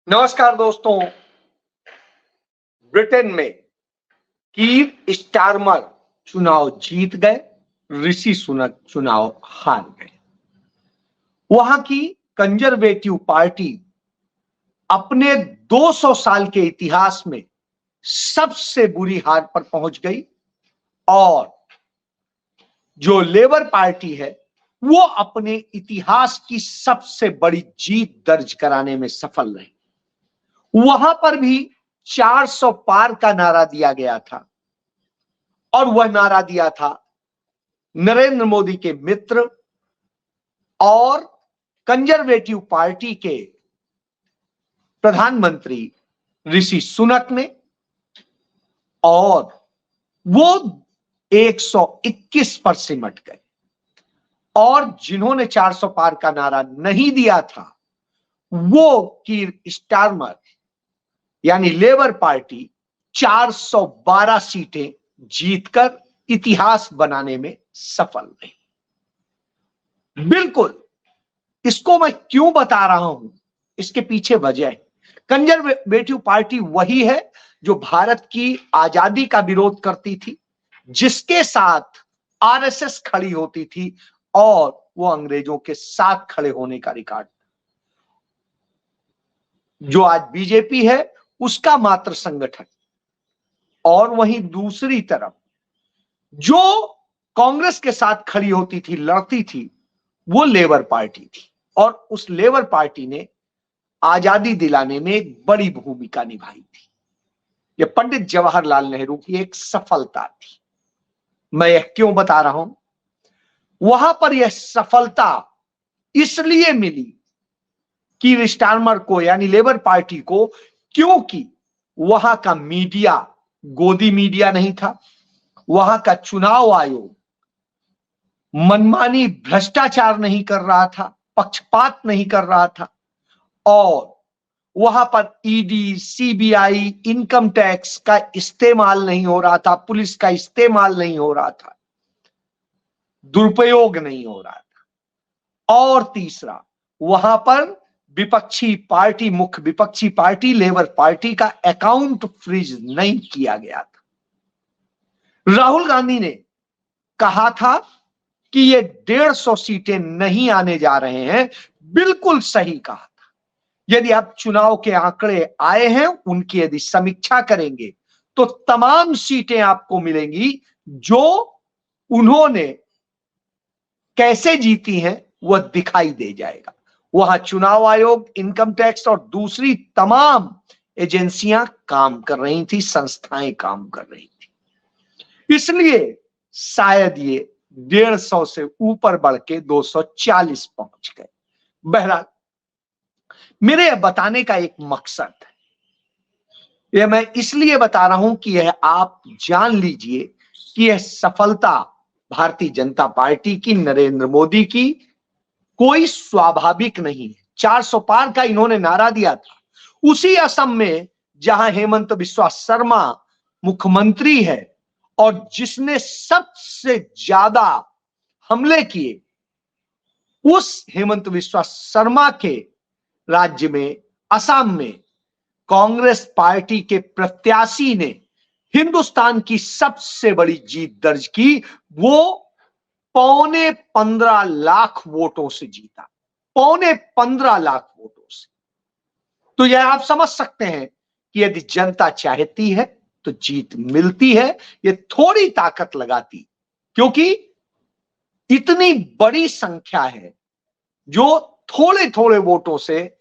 नमस्कार दोस्तों। ब्रिटेन में कीर स्टारमर चुनाव जीत गए, ऋषि सुनक चुनाव हार गए। वहां की कंजर्वेटिव पार्टी अपने 200 साल के इतिहास में सबसे बुरी हार पर पहुंच गई और जो लेबर पार्टी है वो अपने इतिहास की सबसे बड़ी जीत दर्ज कराने में सफल रही। वहां पर भी 400 पार का नारा दिया गया था और वह नारा दिया था नरेंद्र मोदी के मित्र और कंजर्वेटिव पार्टी के प्रधानमंत्री ऋषि सुनक ने, और वो 121 पर सिमट गए। और जिन्होंने 400 पार का नारा नहीं दिया था वो कीर स्टारमर यानी लेबर पार्टी 412 सीटें जीतकर इतिहास बनाने में सफल रही। बिल्कुल, इसको मैं क्यों बता रहा हूं, इसके पीछे वजह है। कंजर्वेटिव पार्टी वही है जो भारत की आजादी का विरोध करती थी, जिसके साथ आरएसएस खड़ी होती थी और वो अंग्रेजों के साथ खड़े होने का रिकॉर्ड। जो आज बीजेपी है उसका मात्र संगठन। और वहीं दूसरी तरफ जो कांग्रेस के साथ खड़ी होती थी, लड़ती थी, वो लेबर पार्टी थी। और उस लेबर पार्टी ने आजादी दिलाने में एक बड़ी भूमिका निभाई थी। यह पंडित जवाहरलाल नेहरू की एक सफलता थी। मैं यह क्यों बता रहा हूं? वहां पर यह सफलता इसलिए मिली कीर स्टारमर को यानी लेबर पार्टी को, क्योंकि वहां का मीडिया गोदी मीडिया नहीं था। वहां का चुनाव आयोग मनमानी भ्रष्टाचार नहीं कर रहा था, पक्षपात नहीं कर रहा था। और वहां पर ईडी, सीबीआई, इनकम टैक्स का इस्तेमाल नहीं हो रहा था, पुलिस का इस्तेमाल नहीं हो रहा था, दुरुपयोग नहीं हो रहा था। और तीसरा, वहां पर मुख्य विपक्षी पार्टी लेबर पार्टी का अकाउंट फ्रीज नहीं किया गया था। राहुल गांधी ने कहा था कि ये 150 सीटें नहीं आने जा रहे हैं। बिल्कुल सही कहा था। यदि आप चुनाव के आंकड़े आए हैं, उनकी यदि समीक्षा करेंगे तो तमाम सीटें आपको मिलेंगी जो उन्होंने कैसे जीती हैं वह दिखाई दे जाएगा। वहां चुनाव आयोग, इनकम टैक्स और दूसरी तमाम एजेंसियां काम कर रही थी, संस्थाएं काम कर रही थी। इसलिए शायद ये 150 से ऊपर बढ़ के 240 पहुंच गए। बहरहाल, मेरे बताने का एक मकसद है। यह मैं इसलिए बता रहा हूं कि यह आप जान लीजिए कि यह सफलता भारतीय जनता पार्टी की, नरेंद्र मोदी की कोई स्वाभाविक नहीं है। 400 पार का इन्होंने नारा दिया था उसी असम में जहां हेमंत बिस्वा शर्मा मुख्यमंत्री है और जिसने सबसे ज्यादा हमले किए, उस हेमंत बिस्वा शर्मा के राज्य में, असम में, कांग्रेस पार्टी के प्रत्याशी ने हिंदुस्तान की सबसे बड़ी जीत दर्ज की। वो 15.25 लाख वोटों से जीता, 15.25 लाख वोटों से। तो यह आप समझ सकते हैं कि यदि जनता चाहती है तो जीत मिलती है। ये थोड़ी ताकत लगाती, क्योंकि इतनी बड़ी संख्या है जो थोड़े थोड़े वोटों से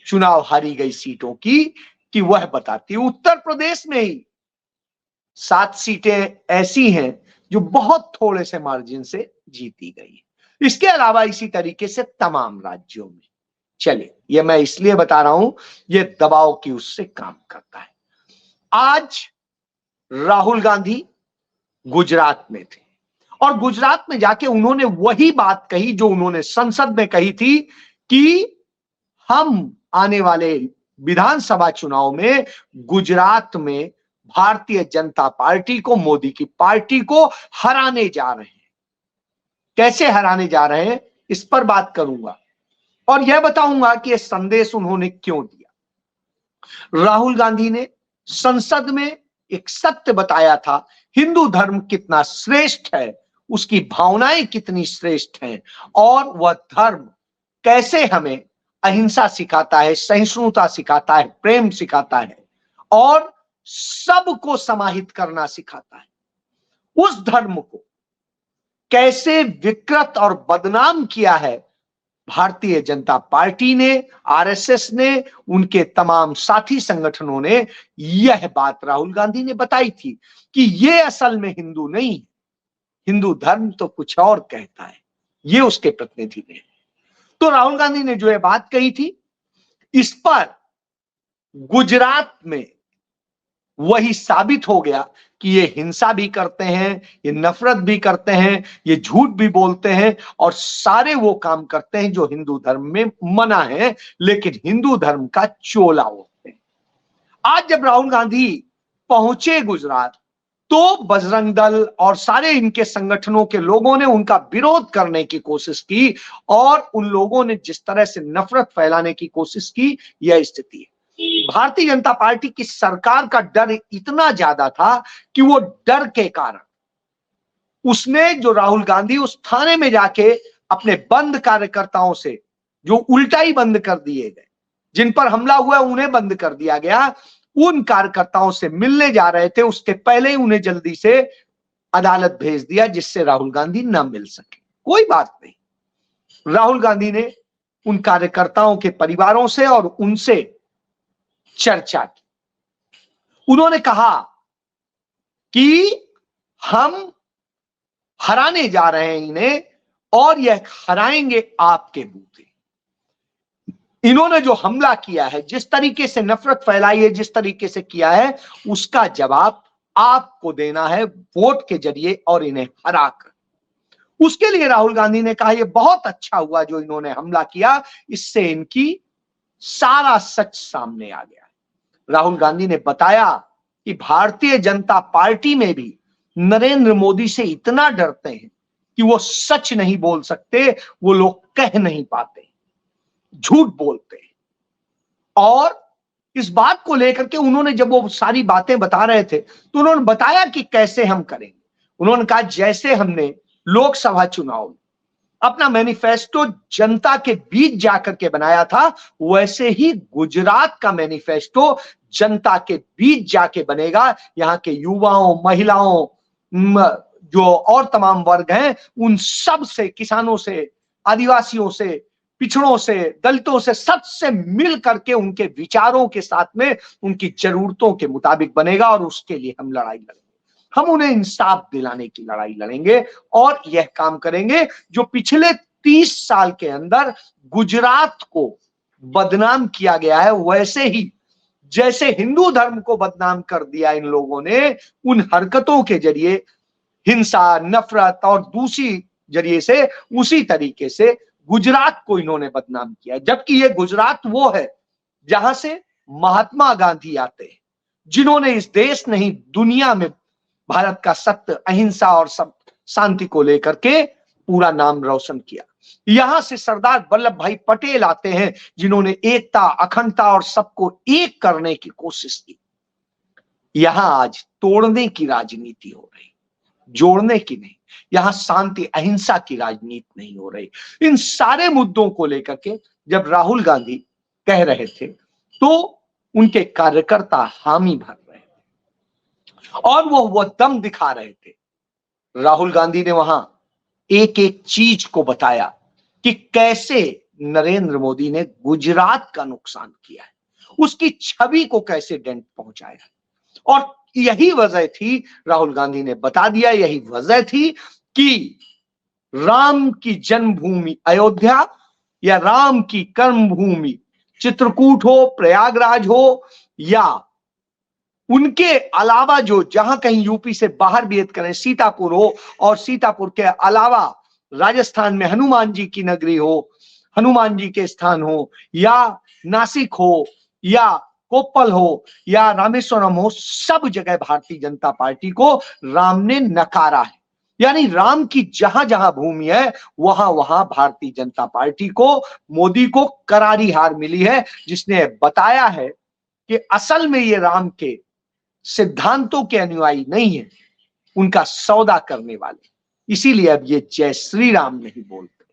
चुनाव हारी गई सीटों की, कि वह बताती। उत्तर प्रदेश में ही 7 सीटें ऐसी हैं जो बहुत थोड़े से मार्जिन से जीती गई है। इसके अलावा इसी तरीके से तमाम राज्यों में। चलिए, यह मैं इसलिए बता रहा हूं, यह दबाव की उससे काम करता है। आज राहुल गांधी गुजरात में थे और गुजरात में जाके उन्होंने वही बात कही जो उन्होंने संसद में कही थी कि हम आने वाले विधानसभा चुनाव में गुजरात में भारतीय जनता पार्टी को, मोदी की पार्टी को हराने जा रहे हैं। कैसे हराने जा रहे हैं इस पर बात करूंगा और यह बताऊंगा कि यह संदेश उन्होंने क्यों दिया। राहुल गांधी ने संसद में एक सत्य बताया था, हिंदू धर्म कितना श्रेष्ठ है, उसकी भावनाएं कितनी श्रेष्ठ हैं, और वह धर्म कैसे हमें अहिंसा सिखाता है, सहिष्णुता सिखाता है, प्रेम सिखाता है और सबको समाहित करना सिखाता है। उस धर्म को कैसे विकृत और बदनाम किया है भारतीय जनता पार्टी ने, आरएसएस ने, उनके तमाम साथी संगठनों ने। यह बात राहुल गांधी ने बताई थी कि ये असल में हिंदू नहीं है, हिंदू धर्म तो कुछ और कहता है। ये उसके प्रतिनिधि ने। तो राहुल गांधी ने जो ये बात कही थी, इस पर गुजरात में वही साबित हो गया कि ये हिंसा भी करते हैं, ये नफरत भी करते हैं, ये झूठ भी बोलते हैं और सारे वो काम करते हैं जो हिंदू धर्म में मना है, लेकिन हिंदू धर्म का चोला ओढ़ते हैं। आज जब राहुल गांधी पहुंचे गुजरात, तो बजरंग दल और सारे इनके संगठनों के लोगों ने उनका विरोध करने की कोशिश की और उन लोगों ने जिस तरह से नफरत फैलाने की कोशिश की, यह स्थिति है। भारतीय जनता पार्टी की सरकार का डर इतना ज्यादा था कि वो डर के कारण उसने, जो राहुल गांधी उस थाने में जाके अपने बंद कार्यकर्ताओं से, जो उल्टा ही बंद कर दिए गए, जिन पर हमला हुआ उन्हें बंद कर दिया गया, उन कार्यकर्ताओं से मिलने जा रहे थे, उसके पहले ही उन्हें जल्दी से अदालत भेज दिया जिससे राहुल गांधी न मिल सके। कोई बात नहीं, राहुल गांधी ने उन कार्यकर्ताओं के परिवारों से और उनसे चर्चा की। उन्होंने कहा कि हम हराने जा रहे हैं इन्हें और यह हराएंगे आपके बूते। इन्होंने जो हमला किया है, जिस तरीके से नफरत फैलाई है, जिस तरीके से किया है, उसका जवाब आपको देना है वोट के जरिए और इन्हें हराकर। उसके लिए राहुल गांधी ने कहा यह बहुत अच्छा हुआ जो इन्होंने हमला किया, इससे इनकी सारा सच सामने आ गया। राहुल गांधी ने बताया कि भारतीय जनता पार्टी में भी नरेंद्र मोदी से इतना डरते हैं कि वो सच नहीं बोल सकते, वो लोग कह नहीं पाते, झूठ बोलते हैं। और इस बात को लेकर के उन्होंने जब वो सारी बातें बता रहे थे तो उन्होंने बताया कि कैसे हम करेंगे। उन्होंने कहा जैसे हमने लोकसभा चुनाव में अपना मैनिफेस्टो जनता के बीच जाकर के बनाया था, वैसे ही गुजरात का मैनिफेस्टो जनता के बीच जाके बनेगा। यहाँ के युवाओं, महिलाओं, जो और तमाम वर्ग हैं, उन सब से, किसानों से, आदिवासियों से, पिछड़ों से, दलितों से, सबसे मिल करके उनके विचारों के साथ में उनकी जरूरतों के मुताबिक बनेगा और उसके लिए हम लड़ाई लड़ेंगे। हम उन्हें इंसाफ दिलाने की लड़ाई लड़ेंगे और यह काम करेंगे जो पिछले 30 साल के अंदर गुजरात को बदनाम किया गया है, वैसे ही जैसे हिंदू धर्म को बदनाम कर दिया इन लोगों ने उन हरकतों के जरिए, हिंसा, नफरत और दूसरी जरिए से, उसी तरीके से गुजरात को इन्होंने बदनाम किया। जबकि ये गुजरात वो है जहां से महात्मा गांधी आते हैं, जिन्होंने इस देश नहीं दुनिया में भारत का सत्य, अहिंसा और सब शांति को लेकर के पूरा नाम रोशन किया। यहां से सरदार वल्लभ भाई पटेल आते हैं, जिन्होंने एकता, अखंडता और सबको एक करने की कोशिश की। यहां आज तोड़ने की राजनीति हो रही, जोड़ने की नहीं। यहां शांति, अहिंसा की राजनीति नहीं हो रही। इन सारे मुद्दों को लेकर के जब राहुल गांधी कह रहे थे तो उनके कार्यकर्ता हामी भर रहे थे और वो दम दिखा रहे थे। राहुल गांधी ने वहां एक एक चीज को बताया कि कैसे नरेंद्र मोदी ने गुजरात का नुकसान किया है, उसकी छवि को कैसे डेंट पहुंचाया। और यही वजह थी, राहुल गांधी ने बता दिया, यही वजह थी कि राम की जन्मभूमि अयोध्या या राम की कर्मभूमि चित्रकूट हो, प्रयागराज हो या उनके अलावा जो जहां कहीं यूपी से बाहर भी करें, सीतापुर हो, और सीतापुर के अलावा राजस्थान में हनुमान जी की नगरी हो, हनुमान जी के स्थान हो, या नासिक हो, या कोप्पल हो, या रामेश्वरम हो, सब जगह भारतीय जनता पार्टी को राम ने नकारा है। यानी राम की जहां जहां भूमि है वहां वहां भारतीय जनता पार्टी को, मोदी को करारी हार मिली है, जिसने बताया है कि असल में ये राम के सिद्धांतों के अनुयायी नहीं है, उनका सौदा करने वाले, इसीलिए अब ये जय श्री राम नहीं बोलते।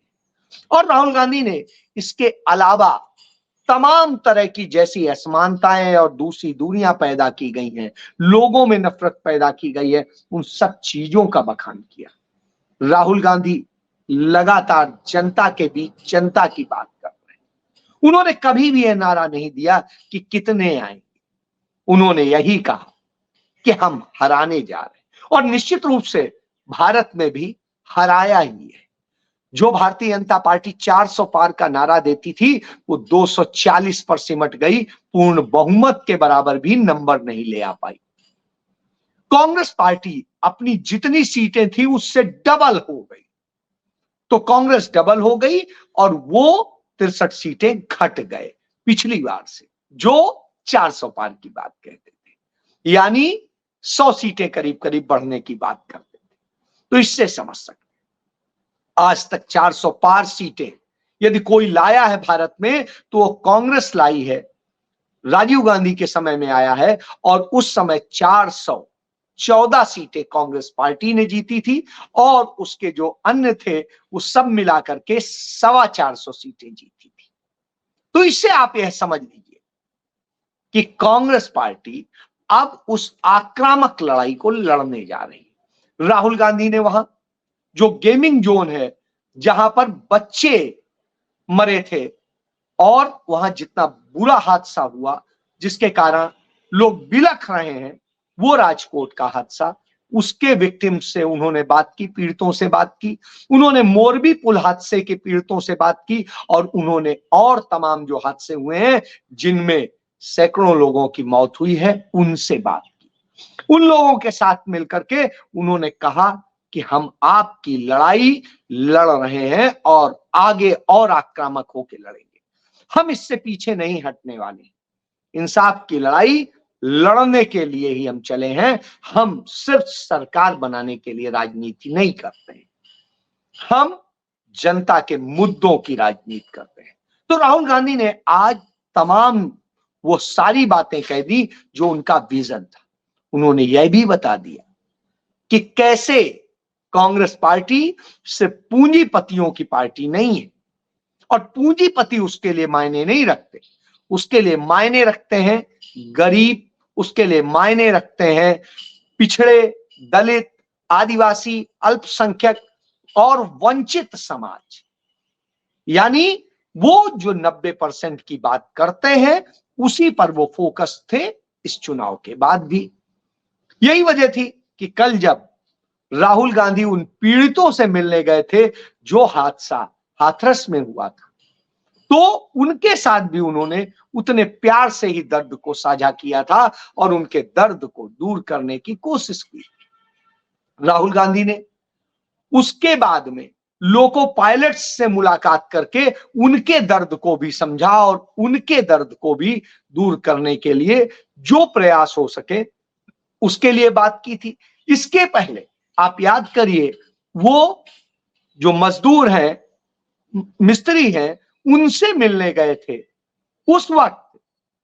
और राहुल गांधी ने इसके अलावा तमाम तरह की जैसी असमानताएं और दूसरी दूरियां पैदा की गई हैं, लोगों में नफरत पैदा की गई है, उन सब चीजों का बखान किया। राहुल गांधी लगातार जनता के बीच जनता की बात कर रहे हैं। उन्होंने कभी भी यह नारा नहीं दिया कि कितने आएंगे, उन्होंने यही कहा कि हम हराने जा रहे हैं, और निश्चित रूप से भारत में भी हराया ही है। जो भारतीय जनता पार्टी 400 पार का नारा देती थी, वो 240 पर सिमट गई, पूर्ण बहुमत के बराबर भी नंबर नहीं ले आ पाई। कांग्रेस पार्टी अपनी जितनी सीटें थी उससे डबल हो गई, तो कांग्रेस डबल हो गई और वो 63 सीटें घट गए पिछली बार से, जो 400 पार की बात कहते थे, यानी 100 सीटें करीब करीब बढ़ने की बात करते थे। तो इससे समझ सकते आज तक 400 पार सीटें यदि कोई लाया है भारत में तो वो कांग्रेस लाई है, राजीव गांधी के समय में आया है, और उस समय 414 सीटें कांग्रेस पार्टी ने जीती थी, और उसके जो अन्य थे वो सब मिलाकर के 425 सीटें जीती थी। तो इससे आप यह समझ लीजिए कि कांग्रेस पार्टी अब उस आक्रामक लड़ाई को लड़ने जा रही है। राहुल गांधी ने वहां जो गेमिंग जोन है, जहां पर बच्चे मरे थे और वहां जितना बुरा हादसा हुआ जिसके कारण लोग बिलख रहे हैं, वो राजकोट का हादसा, उसके विक्टिम से उन्होंने बात की, पीड़ितों से बात की, उन्होंने मोरबी पुल हादसे के पीड़ितों से बात की, और उन्होंने और तमाम जो हादसे हुए हैं जिनमें सैकड़ों लोगों की मौत हुई है उनसे बात की। उन लोगों के साथ मिलकर के उन्होंने कहा कि हम आपकी लड़ाई लड़ रहे हैं और आगे और आक्रामक होकर लड़ेंगे, हम इससे पीछे नहीं हटने वाले, इंसाफ की लड़ाई लड़ने के लिए ही हम चले हैं, हम सिर्फ सरकार बनाने के लिए राजनीति नहीं करते हैं, हम जनता के मुद्दों की राजनीति करते हैं। तो राहुल गांधी ने आज तमाम वो सारी बातें कह दी जो उनका विजन था। उन्होंने यह भी बता दिया कि कैसे कांग्रेस पार्टी सिर्फ पूंजीपतियों की पार्टी नहीं है, और पूंजीपति उसके लिए मायने नहीं रखते, उसके लिए मायने रखते हैं गरीब, उसके लिए मायने रखते हैं पिछड़े, दलित, आदिवासी, अल्पसंख्यक और वंचित समाज। यानी वो जो 90% की बात करते हैं उसी पर वो फोकस थे इस चुनाव के बाद भी। यही वजह थी कि कल जब राहुल गांधी उन पीड़ितों से मिलने गए थे जो हादसा हाथरस में हुआ था, तो उनके साथ भी उन्होंने उतने प्यार से ही दर्द को साझा किया था और उनके दर्द को दूर करने की कोशिश की। राहुल गांधी ने उसके बाद में लोको पायलट्स से मुलाकात करके उनके दर्द को भी समझा और उनके दर्द को भी दूर करने के लिए जो प्रयास हो सके उसके लिए बात की थी। इसके पहले आप याद करिए, वो जो मजदूर हैं, मिस्त्री हैं, उनसे मिलने गए थे उस वक्त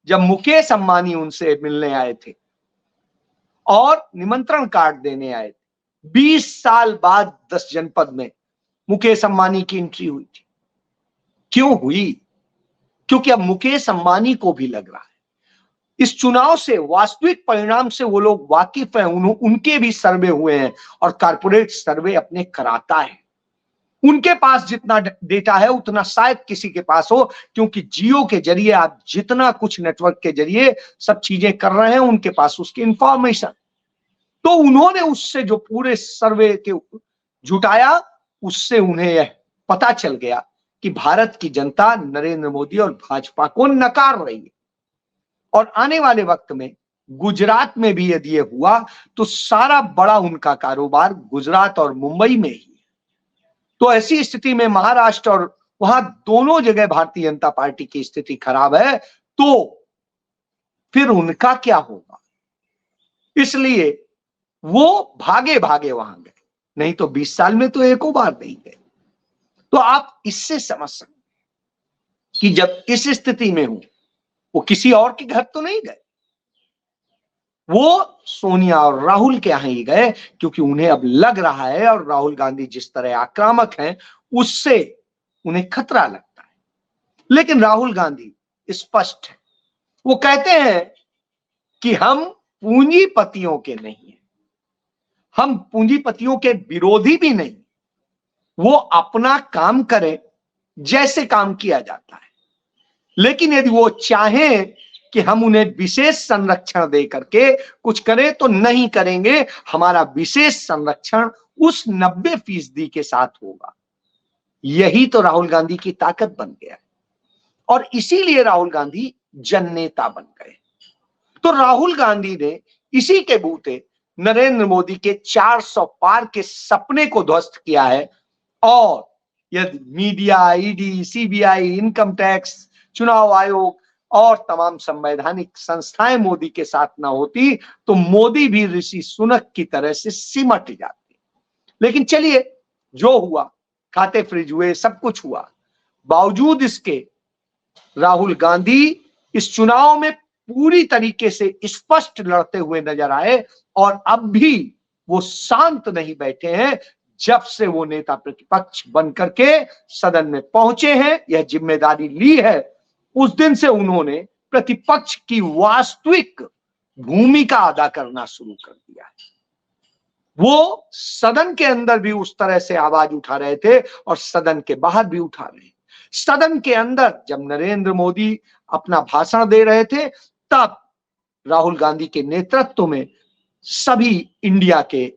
जब मुकेश अंबानी उनसे मिलने आए थे और निमंत्रण कार्ड देने आए थे। 20 साल बाद 10 जनपद में मुकेश अंबानी की एंट्री हुई थी। क्यों हुई? क्योंकि अब मुकेश अंबानी को भी लग रहा है इस चुनाव से, वास्तविक परिणाम से वो लोग वाकिफ हैं, उनके भी सर्वे हुए हैं और कारपोरेट सर्वे अपने कराता है। उनके पास जितना डेटा है उतना शायद किसी के पास हो, क्योंकि जियो के जरिए आप जितना कुछ नेटवर्क के जरिए सब चीजें कर रहे हैं, उनके पास उसकी इंफॉर्मेशन। तो उन्होंने उससे जो पूरे सर्वे के जुटाया, उससे उन्हें यह पता चल गया कि भारत की जनता नरेंद्र मोदी और भाजपा को नकार रही है, और आने वाले वक्त में गुजरात में भी यदि ये हुआ तो सारा बड़ा उनका कारोबार गुजरात और मुंबई में ही। तो ऐसी स्थिति में महाराष्ट्र और वहां दोनों जगह भारतीय जनता पार्टी की स्थिति खराब है, तो फिर उनका क्या होगा? इसलिए वो भागे भागे वहां गए, नहीं तो 20 साल में तो एको बार नहीं गए। तो आप इससे समझ सकते कि जब इस स्थिति में हूं वो किसी और के घर तो नहीं गए, वो सोनिया और राहुल के यहां ही गए, क्योंकि उन्हें अब लग रहा है, और राहुल गांधी जिस तरह आक्रामक हैं उससे उन्हें खतरा लगता है। लेकिन राहुल गांधी स्पष्ट है, वो कहते हैं कि हम पूंजीपतियों के नहीं हैं, हम पूंजीपतियों के विरोधी भी नहीं, वो अपना काम करें जैसे काम किया जाता है, लेकिन यदि वो चाहें कि हम उन्हें विशेष संरक्षण दे करके कुछ करें तो नहीं करेंगे, हमारा विशेष संरक्षण उस 90% के साथ होगा। यही तो राहुल गांधी की ताकत बन गया है, और इसीलिए राहुल गांधी जननेता बन गए। तो राहुल गांधी ने इसी के बूते नरेंद्र मोदी के 400 पार के सपने को ध्वस्त किया है, और यदि media, ED, CBI, income tax, चुनाव आयोग और तमाम संवैधानिक संस्थाएं मोदी के साथ ना होती तो मोदी भी ऋषि सुनक की तरह से सिमट जाते। लेकिन चलिए, जो हुआ, खाते फ्रीज हुए, सब कुछ हुआ, बावजूद इसके राहुल गांधी इस चुनाव में पूरी तरीके से स्पष्ट लड़ते हुए नजर आए, और अब भी वो शांत नहीं बैठे हैं। जब से वो नेता प्रतिपक्ष बनकर के सदन में पहुंचे हैं, यह जिम्मेदारी ली है, उस दिन से उन्होंने प्रतिपक्ष की वास्तविक भूमिका अदा करना शुरू कर दिया है। वो सदन के अंदर भी उस तरह से आवाज उठा रहे थे और सदन के बाहर भी उठा रहे हैं। सदन के अंदर जब नरेंद्र मोदी अपना भाषण दे रहे थे, तब राहुल गांधी के नेतृत्व में सभी इंडिया के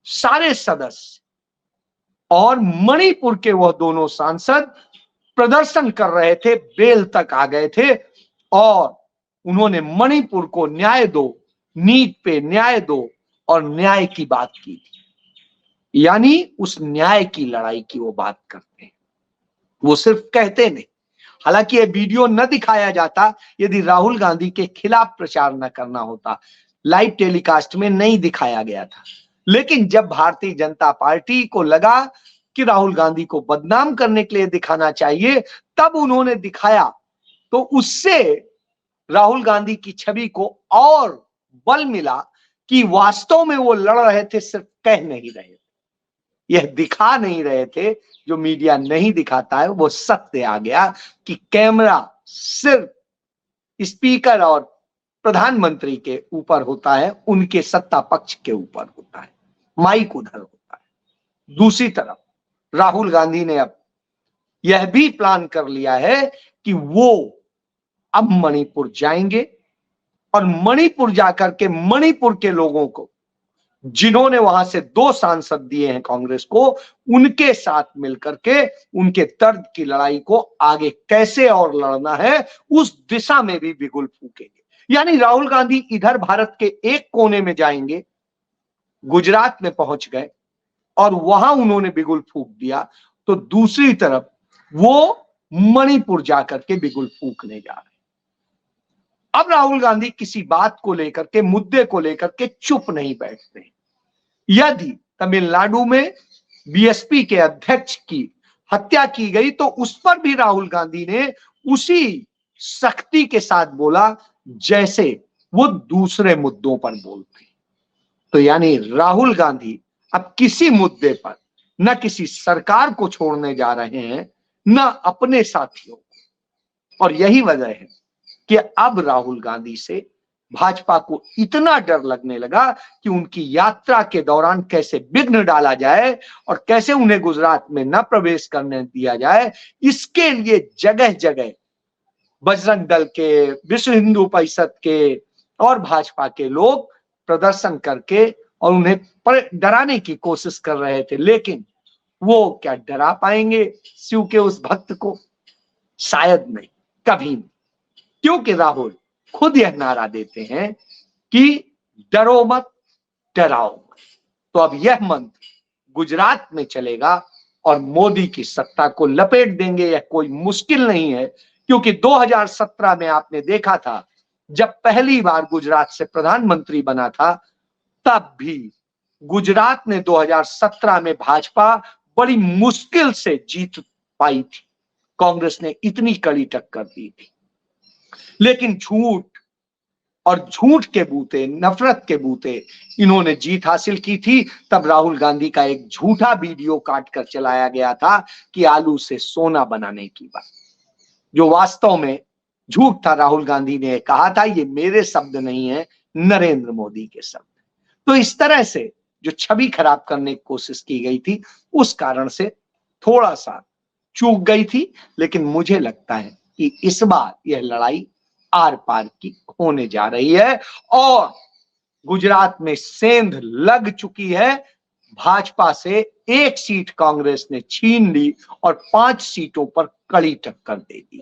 सारे सदस्य और मणिपुर के वह दोनों सांसद प्रदर्शन कर रहे थे, बेल तक आ गए थे, और उन्होंने मणिपुर को न्याय दो, नीट पे न्याय दो, और न्याय की बात की थी। यानी उस न्याय की लड़ाई की वो बात करते हैं, वो सिर्फ कहते नहीं। हालांकि ये वीडियो न दिखाया जाता यदि राहुल गांधी के खिलाफ प्रचार न करना होता, लाइव टेलीकास्ट में नहीं दिखाया गया था। लेकिन जब भारतीय जनता पार्टी को लगा कि राहुल गांधी को बदनाम करने के लिए दिखाना चाहिए, तब उन्होंने दिखाया, तो उससे राहुल गांधी की छवि को और बल मिला कि वास्तव में वो लड़ रहे थे, सिर्फ कह नहीं रहे थे, यह दिखा नहीं रहे थे। जो मीडिया नहीं दिखाता है वो सत्य आ गया कि कैमरा सिर्फ स्पीकर और प्रधानमंत्री के ऊपर होता है, उनके सत्ता पक्ष के ऊपर होता है, माइक उधर होता है। दूसरी तरफ राहुल गांधी ने अब यह भी प्लान कर लिया है कि वो अब मणिपुर जाएंगे, और मणिपुर जाकर के मणिपुर के लोगों को, जिन्होंने वहां से 2 सांसद दिए हैं कांग्रेस को, उनके साथ मिलकर के उनके दर्द की लड़ाई को आगे कैसे और लड़ना है, उस दिशा में भी बिगुल फूकेंगे। यानी राहुल गांधी इधर भारत के एक कोने में जाएंगे, गुजरात में पहुंच गए और वहां उन्होंने बिगुल फूक दिया, तो दूसरी तरफ वो मणिपुर जाकर के बिगुल फूकने जा रहे हैं। अब राहुल गांधी किसी बात को लेकर के, मुद्दे को लेकर के चुप नहीं बैठते। यदि तमिलनाडु में बीएसपी के अध्यक्ष की हत्या की गई तो उस पर भी राहुल गांधी ने उसी सख्ती के साथ बोला जैसे वो दूसरे मुद्दों पर बोलते। तो यानी राहुल गांधी अब किसी मुद्दे पर न किसी सरकार को छोड़ने जा रहे हैं, न अपने साथियों को। और यही वजह है कि अब राहुल गांधी से भाजपा को इतना डर लगने लगा कि उनकी यात्रा के दौरान कैसे विघ्न डाला जाए और कैसे उन्हें गुजरात में न प्रवेश करने दिया जाए। इसके लिए जगह जगह बजरंग दल के, विश्व हिंदू परिषद के और भाजपा के लोग प्रदर्शन करके और उन्हें डराने की कोशिश कर रहे थे। लेकिन वो क्या डरा पाएंगे शिव के उस भक्त को? शायद नहीं, कभी नहीं, क्योंकि राहुल खुद यह नारा देते हैं कि डरो मत, डराओ मत। तो अब यह मंत्र गुजरात में चलेगा और मोदी की सत्ता को लपेट देंगे। यह कोई मुश्किल नहीं है, क्योंकि 2017 में आपने देखा था, जब पहली बार गुजरात से प्रधानमंत्री बना था, तब भी गुजरात ने 2017 में भाजपा बड़ी मुश्किल से जीत पाई थी। कांग्रेस ने इतनी कड़ी टक्कर दी थी। लेकिन झूठ और झूठ के बूते, नफरत के बूते इन्होंने जीत हासिल की थी। तब राहुल गांधी का एक झूठा वीडियो काट कर चलाया गया था कि आलू से सोना बनाने की बात, जो वास्तव में झूठ था। राहुल गांधी ने कहा था, ये मेरे शब्द नहीं है, नरेंद्र मोदी के शब्द। तो इस तरह से जो छवि खराब करने की कोशिश की गई थी, उस कारण से थोड़ा सा चूक गई थी। लेकिन मुझे लगता है कि इस बार यह लड़ाई आर पार की होने जा रही है और गुजरात में सेंध लग चुकी है। भाजपा से 1 सीट कांग्रेस ने छीन ली और 5 सीटों पर कड़ी टक्कर दे दी।